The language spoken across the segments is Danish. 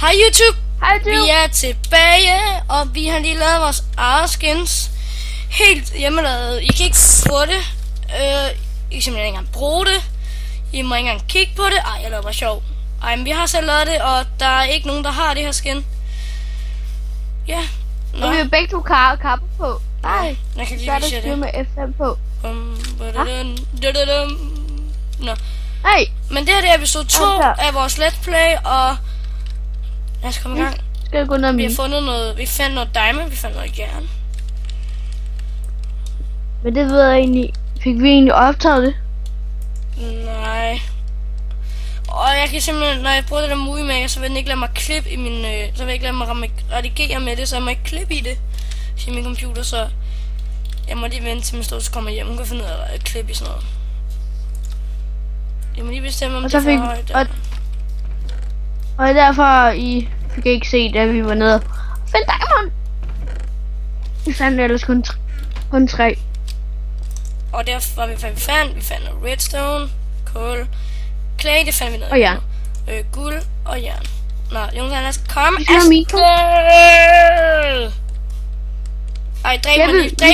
Hej YouTube! Hej YouTube! Vi er tilbage, og vi har lige lavet vores eget skins. Helt hjemmelavet. I kan ikke få det. I kan simpelthen ikke engang bruge det. I må ikke engang kigge på det. Ej, jeg laver bare sjov. Ej, men vi har selv lavet det, og der er ikke nogen, der har det her skin. Ja. Nå. Og vi har begge to kapper på. Nej, jeg kan så er lige der vise det. med F5 på. Nå. Hey. Men det her det er episode 2 af vores let's play, og lad os komme i gang. Skal jeg gå ned Vi har fundet noget, vi fandt noget diamond, vi fandt noget jern. Men det ved jeg egentlig, fik vi egentlig optaget det? Nej. Og jeg kan simpelthen, når jeg bruger det der movie maker, så vil den ikke lade mig klippe i min, så vil jeg ikke lade mig redigere med det, så jeg må ikke klippe i det i min computer, så jeg må lige vente til min stod kommer hjem, hun kan finde ud af at klippe i sådan noget. Jeg må lige bestemme, om det er for højt. Og derfor I fik ikke se, da vi var nede og fandt diamond. Vi fandt ellers kun 3. Og derfor var vi fandt noget redstone, kul, clay, det fandt vi noget. Og jern. Guld og jern. Nå, Jonas, lad os komme afsted. Ej, dræb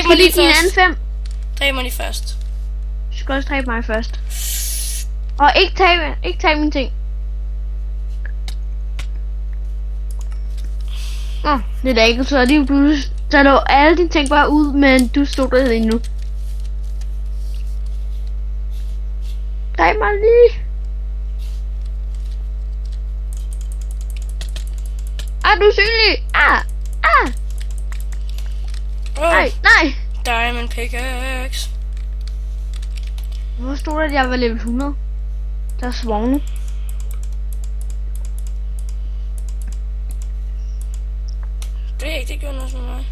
mig lige først. Dræb mig lige først. Du skal også dræbe mig først. Og ikke tage mine ting. Det er da ikke så lige du tager alle dine ting bare ud, men du stod der endnu. Dræb mig lige. Du er synlig. Nej. Diamond pickaxe. Hvor stod der, at jeg var level 100? Der er svogne. Det er ikke, det gjorde noget med mig.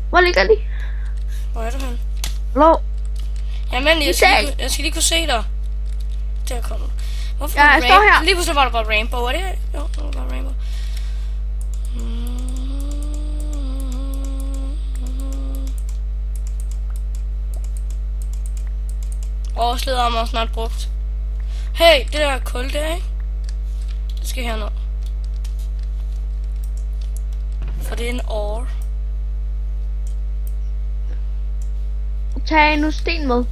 Hvor ligger de? Hvor er du hen? Hallo? Jamen, jeg skal lige kunne se dig. Der kommer. Hvorfor jeg står her. Lige pludselig var der bare rainbow, er det? Jo, der var bare rainbow. Årsleder mig snart brugt. Hey, det der kul der, ikke? Det skal herned. For det er en ore. Tag nu sten med.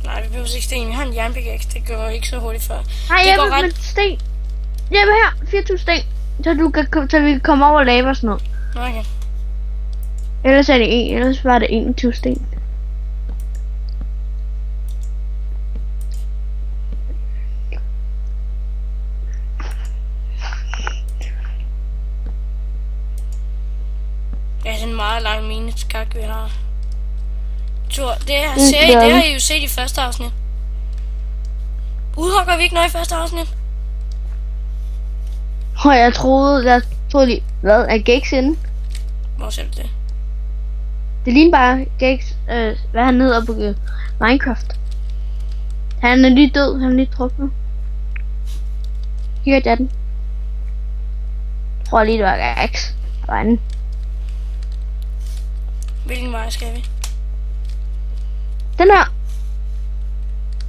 Nej, vi behøver ikke sten. Vi har en jernpickaxe. Det går ikke så hurtigt før. Nej, jeg vil med sten. Jeg vil her. 4.000 sten. Så vi kan komme over lava og sådan noget. Okay. Ellers er det ellers var det 21 sten. Ja, det er en meget lang mineskak, vi har. Det har I jo set i første afsnit. Udhugger vi ikke noget i første afsnit? Jeg troede lige, hvad er Gex inde? Hvor ser du det? Det ligner bare Gex, hvad han hedder på Minecraft. Han er lige død, han er lige druknet. Her er den. Jeg tror lige, det var Gex. Derinde. Hvilken vej skal vi? Den her.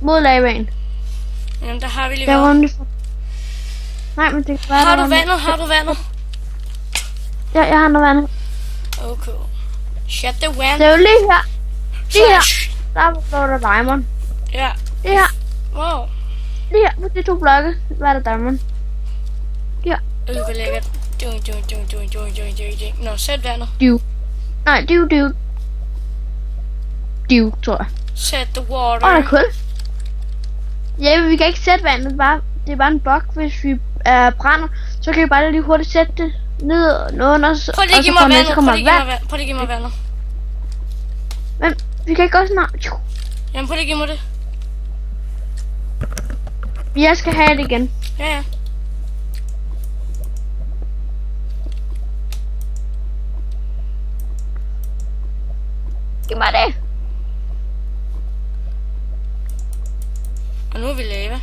Mod lavaen. Jamen, der har vi lige været. Nej, men det kan være. Har du vandet? Ja, jeg har noget vandet. Okay. Shut the wind. Det er jo lige her. Lige her. Der står der diamond. Ja. Det her. Wow. Lige her. På de 2 blokke. Hvad er der diamond? Ja. Hvor lækkert. Nå, sæt vandet. Nej, tror jeg. Set the water. Der er kul. Ja, men vi kan ikke sætte vandet. Det er bare en bug, hvis vi brænder. Så kan vi bare lige hurtigt sætte det ned under. Prøv lige at give mig vandet. Men vi kan ikke også snart. Jamen, prøv lige at give mig det. Jeg skal have det igen. Ja. Giv mig det. Og nu er vi lava.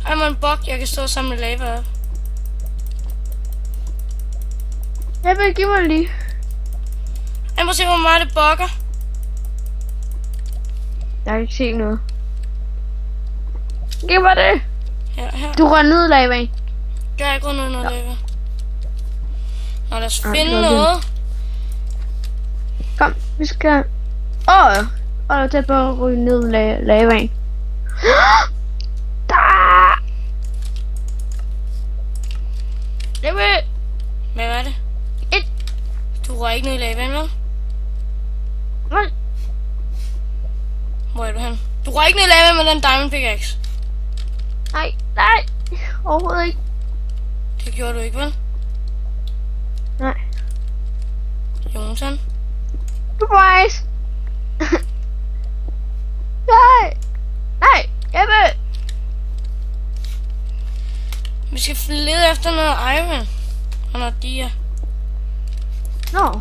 Ej, man en bug, jeg kan stå sammen med lava op. Jeg vil give mig lige. Jeg må se, hvor meget det bugger. Jeg kan ikke se noget. Giv mig det. Her. Du rører ned i lavaen. Jeg er ikke rundt under lava. Nå, lad os Ja, finde det var noget. Kom, vi skal... Og der tæt på at ryge ned i lavaen. Der! Jamen! Hvad var det? Du rører ikke ned i lavaen, vel? Nej. Hvor er du hen? Du rører ikke ned i lavaen med den diamond pickaxe. Nej. Overhovedet ikke. Det gjorde du ikke, vel? Nej. Jonathan? Surprise! Nej! Jeppe! Vi skal lede efter noget iron. Og noget dia. Nå.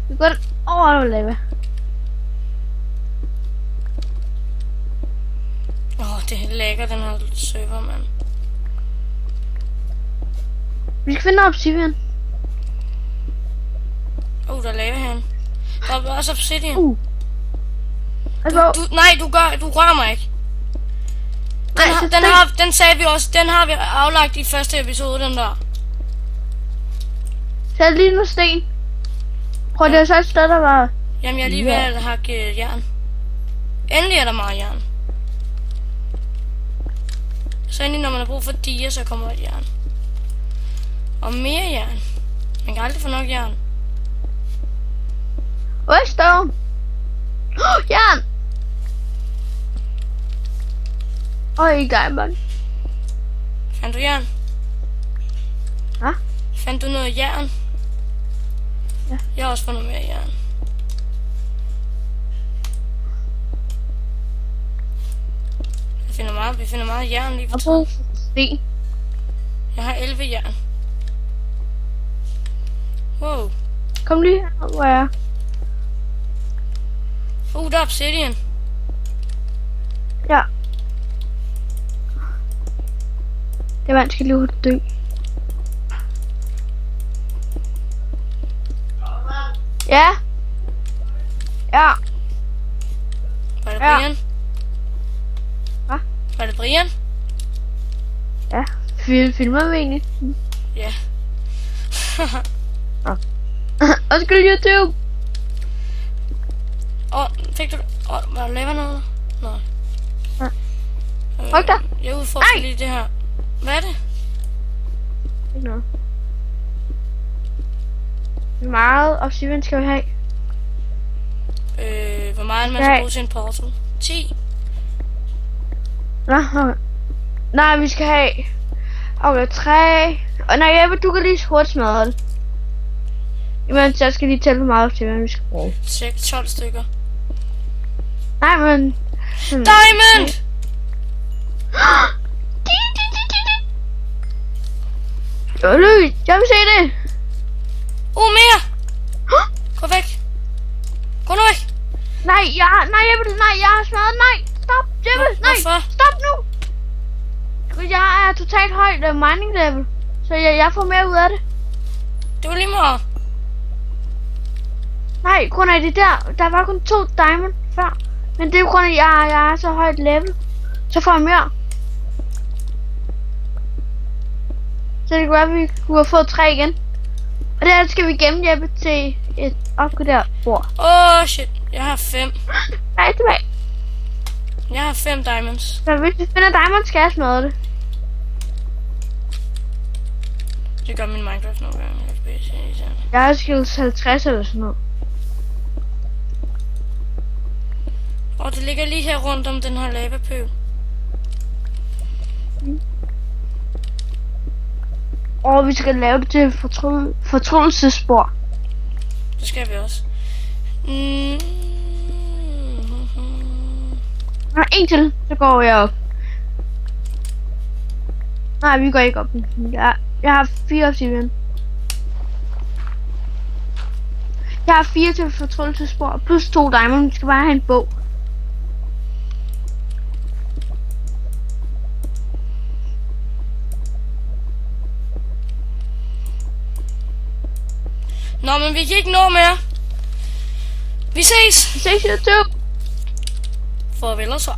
Vi går over lava. Det er lækker, den her server, mand. Vi skal finde obsidian. Der er lava herinde. Der er også obsidian. Altså, Du rører mig ikke. Den sagde vi også, den har vi aflagt i første episode, den der. tag lige nogle sten. Prøv det er så et sted, der var... Jamen, jeg er lige ved at hakke jern. Endelig er der meget jern. Så endelig, når man har brug for diger, så kommer der jern. Og mere jern. Man kan aldrig få nok jern. Stone! Jern! I diamond. Fandt du jern? Hvad? Fandt du noget jern? Ja. Jeg har også fundet mere jern. Vi finder meget jern lige for tiden. Sten. Jeg har 11 jern. Wow. Kom lige her, hvor jeg er. Der er obsidian. Ja. Det vand skal lige hurtigt dø. Ja. Ja. Var det Ja. Brian? Hvad? Var det Brian? Ja. Filmer vi egentlig? Ja. Undskyld YouTube. Fik du... var der lava noget? Nej. Ja. Hold da. Jeg udforsker lige det her. Hvad er det? Ikke noget. Hvor meget obsidian skal vi have? Hvor meget man skal bruge til en portal? 10. Nå, okay. Nej, vi skal have... Okay, 3... Og nej, Jeppe, du kan lige hurtigt smadre det. Imens jeg skal lige tælle, hvor meget obsidian vi skal bruge. 12 stykker. Nej, men... Diamond! Jeg vil se det! Mere! Gå væk! Gå nu væk! Nej, jeg har smadret. Nej, stop, Jeppe, nej, Hvorfor? stop nu! Jeg er totalt højt mining level, så jeg får mere ud af det. Det var lige meget. Nej, grund af det der var kun 2 diamond før. Men det er jo grund af, at jeg er så højt level. Så får jeg mere. Så det kunne være, at vi kunne have fået 3 igen. Og der skal vi gemme Jeppe til et opgraderet bord. Shit. Jeg har 5. Nej, tilbage. Jeg har 5 diamonds. Så hvis vi finder diamond, skal jeg smadre det. Det gør min Minecraft nogle gange. Jeg har skills 50 eller sådan noget. Det ligger lige her rundt om den her lavapøl. Vi skal lave det til fortrydelsesspor. Det skal vi også. En til, så går jeg op. Nej, vi går ikke op. Jeg har 4 obsidian. Jeg har 4 til fortrydelsesspor, plus 2 diamond. Vi skal bare have en bog. Nå, men vi kan ikke nå mere. Vi ses! Vi ses, YouTube! Farvel og så.